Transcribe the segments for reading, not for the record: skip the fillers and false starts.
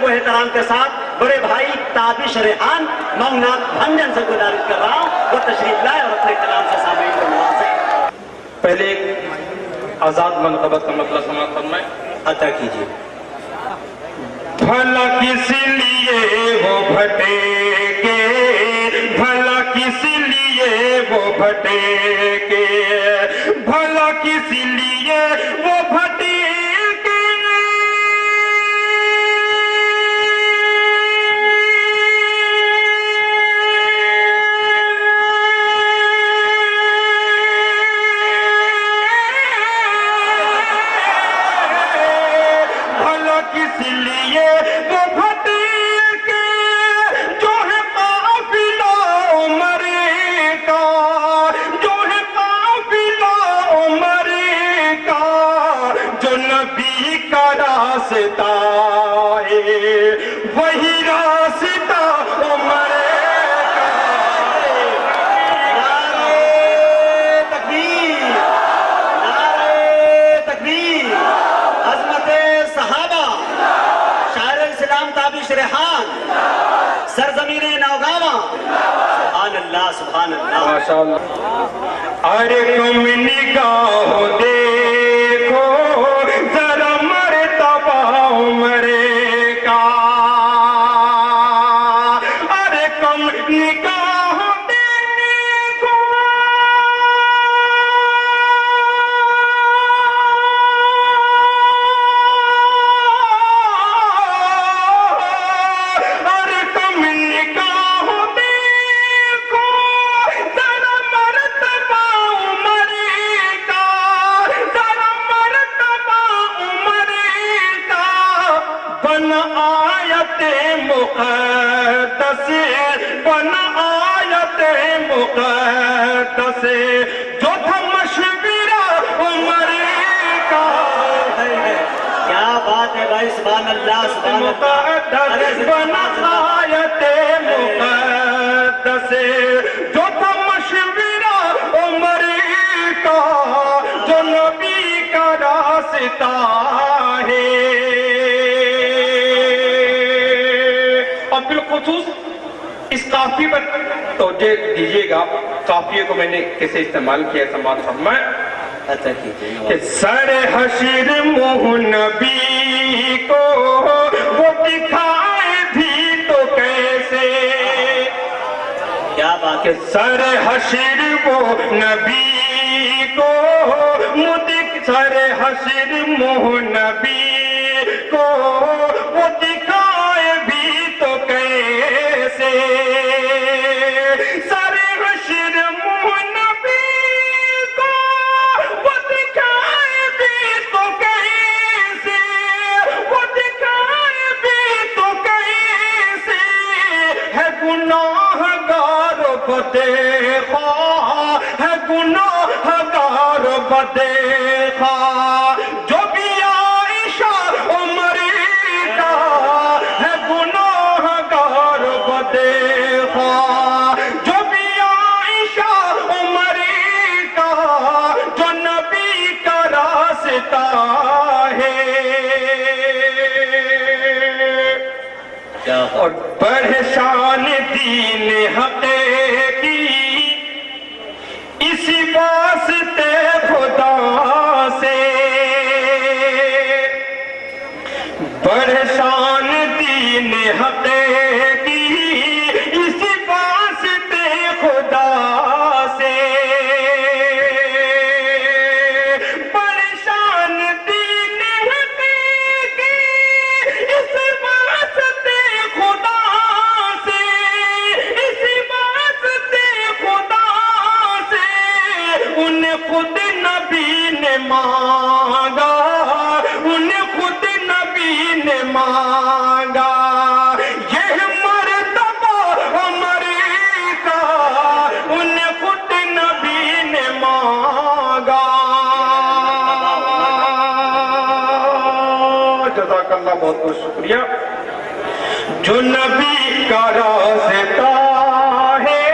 و احترام کے ساتھ بڑے بھائی تابش ریحان مونگنات بھنجن سے گزارش کر رہا ہوں وہ تشریف لائے اور اپنے کلام سے سامعین کو نوازیں. پہلے ایک آزاد منقبت کا مطلب سماعت فرمائیں. عطا کیجیے. بھلا کس لیے وہ بھٹکے، بھلا کس لیے وہ بھٹکے، بھلا کس لیے وہ بھٹکے، بھلا کس لیے وہ بھٹکے، جو ہے قافلہ عمر کا، جو ہے قافلہ عمر کا، جو نبی کا راستہ ہے وہی راستہ عمر کا. نعرہ تکبیر، نعرہ تکبیر. عظمت صحابہ، شاعر اسلام تابش ریحان، سرزمین نوگاواں. سبحان اللہ، سبحان اللہ. ماشاءاللہ. ارے تم نگاہ دیکھو ذرا مرتبہ عمر کا، ارے تم نگاہ دیکھو، ارے تم نگاہ دیکھو ذرا مرتبہ عمر کا، ذرا مرتبہ عمر کا. بن آیت مقدس، بن آیت مقدس، جو تھا مشورہ عمر کا. کیا بات ہے بھائی، سبحان اللہ، سبحان اللہ. مقدس بن آیت مقدس، جو تھا مشورہ عمر کا، جو نبی کا راستہ ہے. اور بالخصوص اس قافیے پر توجہ دیجیے گا. قافیے کو میں نے کیسے استعمال کیا ہے سماعت فرمائیں. عطا کیجیے. کہ سر حشر منہ نبی کو وہ دکھائے بھی تو کیسے، کیا بات کہ ہے. سر حشر وہ نبی کو، سر حشر منہ نبی کو وہ دکھائے بھی تو کیسے، سر حشر منہ نبی کو وہ دکھائے بھی تو کیسے، وہ دکھائے بھی تو کیسے. ہے گناہ گار بدخواہ، ہے گناہ گار بدخواہ، جو بھی عائشہ عمر کا، ہے گناہ گار بدخواہ، جو بھی عائشہ عمر کا، جو نبی کا راستہ ہے. کیا بات. اور بڑھے شان دین حق کی اسی واسطے خدا سے، بڑھے شان دین حق کی اسی واسطے خدا سے، بڑھے شان دین حق کی اس واسطے خدا سے، اس واسطے خدا سے. انہیں خود نبی نے مانگا، انہیں خود نبی نے مانگا، یہ مرتبہ عمر کا، انہیں خود نبی نے مانگا. جزاک اللہ، بہت بہت شکریہ. جو نبی کا راستہ ہے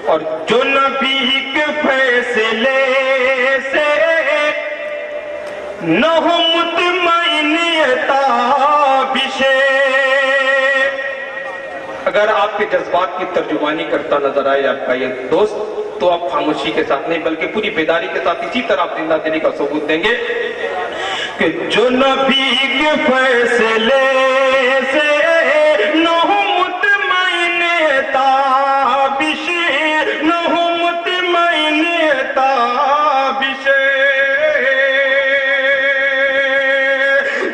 اور جو نبی کے فیصلے سے نہ ہو مطمئن تابشے. اگر آپ کے جذبات کی ترجمانی کرتا نظر آئے آپ کا یہ دوست تو آپ خاموشی کے ساتھ نہیں بلکہ پوری بیداری کے ساتھ اسی طرح آپ زندہ دلی کا ثبوت دیں گے کہ جو نبی کے فیصلے سے نہ ہو مطمئن تابش، نہ ہو مطمئن تابش.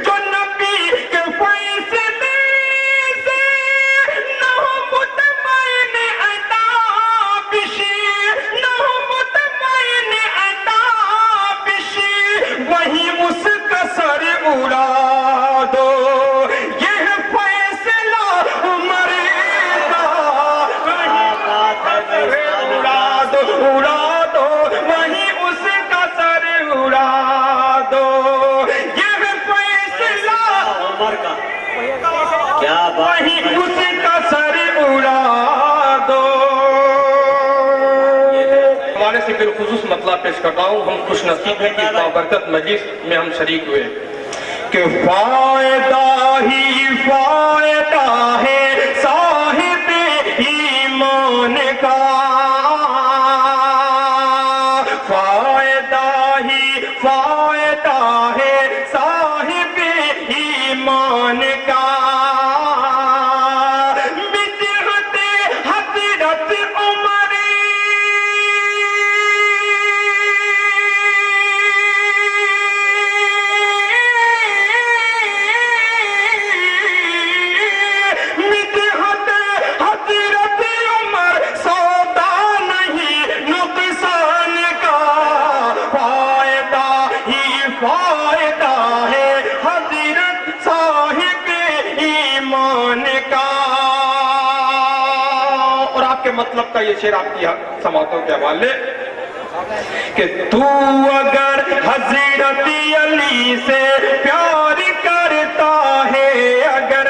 جو نبی کے فیصلے سے نہ ہو مطمئن تابش، نہ ہو مطمئن تابش، وہی اس کا سر اڑا دو. یہ فیصلہ عمر کا، اڑا دو اڑا دو، وہی اس کا سر اڑا دو. یہ فیصلہ عمر کا کیا بات وہی اس کا سر اڑا دو. ہمارے سے بالخصوص مطلب پیش کر رہا ہوں. ہم خوش نصیب ہیں کہ اس بابرکت مجلس میں ہم شریک ہوئے کہ فائدہ ہی فائدہ ہے صاحب ایمان کا. فائدہ ہی فائدہ ہے صاحب ایمان کا. بدعت حضرت عمر حضرت عمر سودا نہیں نقصان کا. فائدہ ہی فائدہ ہے حضرت صاحب ایمان کا. اور آپ کے مطلب کا یہ شعر آپ کی سماعتوں کے حوالے کہ تو اگر حضرت علی سے پیار کرتا ہے، اگر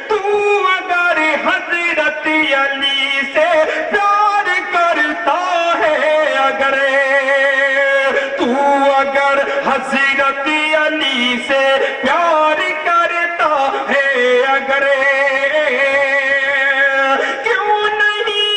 تو اگر حضرت علی سے پیار کرتا ہے، اگر تو اگر حضرت علی سے پیار کرتا ہے، اگر کیوں نہیں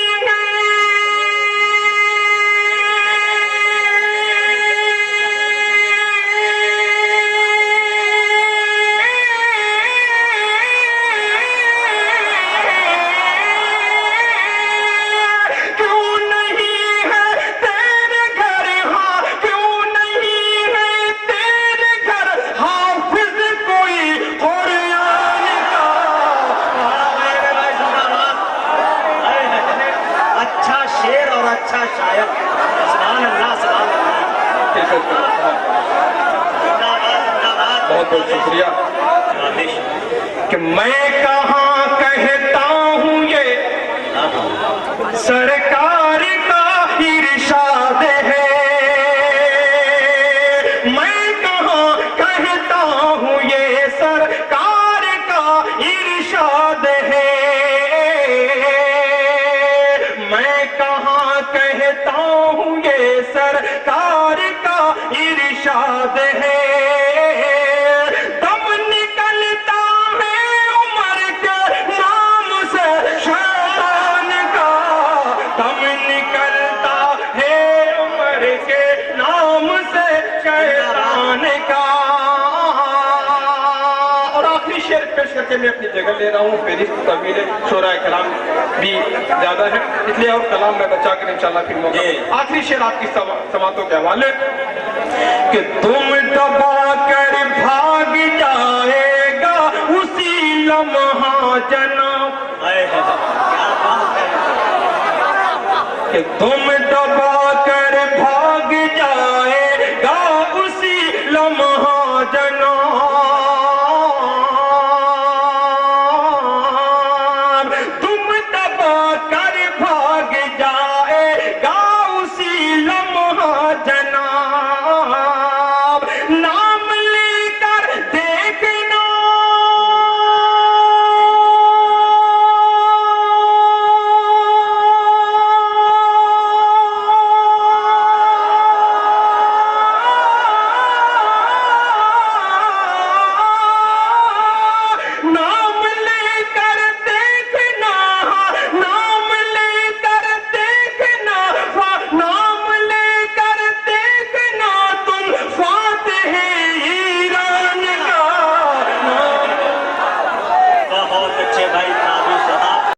کیوں نہیں ہے تیرے گھر، ہاں کیوں نہیں ہے تیرے گھر حافظ کوئی قرآن کا. اچھا شعر اور اچھا شاعر. سبحان اللہ سبحان اللہ. زندہ باد زندہ باد. بہت بہت شکریہ کہ میں کہاں کہتا ہوں یہ سرکار کا ارشاد ہے. میں کہاں کہتا ہوں یہ سرکار کا ارشاد ہے. میں کہاں کہتا ہوں یہ سرکار کا ارشاد ہے. دم نکلتا ہے عمر کے نام سے شیطان کا. دم نکلتا ہے عمر کے نام سے شیطان کا. اور آخری شعر پیش کر کے میں اپنی جگہ لے رہا ہوں. فہرست طویل ہے، شعراء کلام بھی زیادہ ہے اس لیے اور کلام میں بچا کر انشاءاللہ پھر موقع. آخری شعر آپ کی سماعتوں کے حوالے کہ تم دبا کر بھاگ جائے گا اسی لمحہ جناب. کیا بات ہے. کہ تم دبا کر بھاگ جائے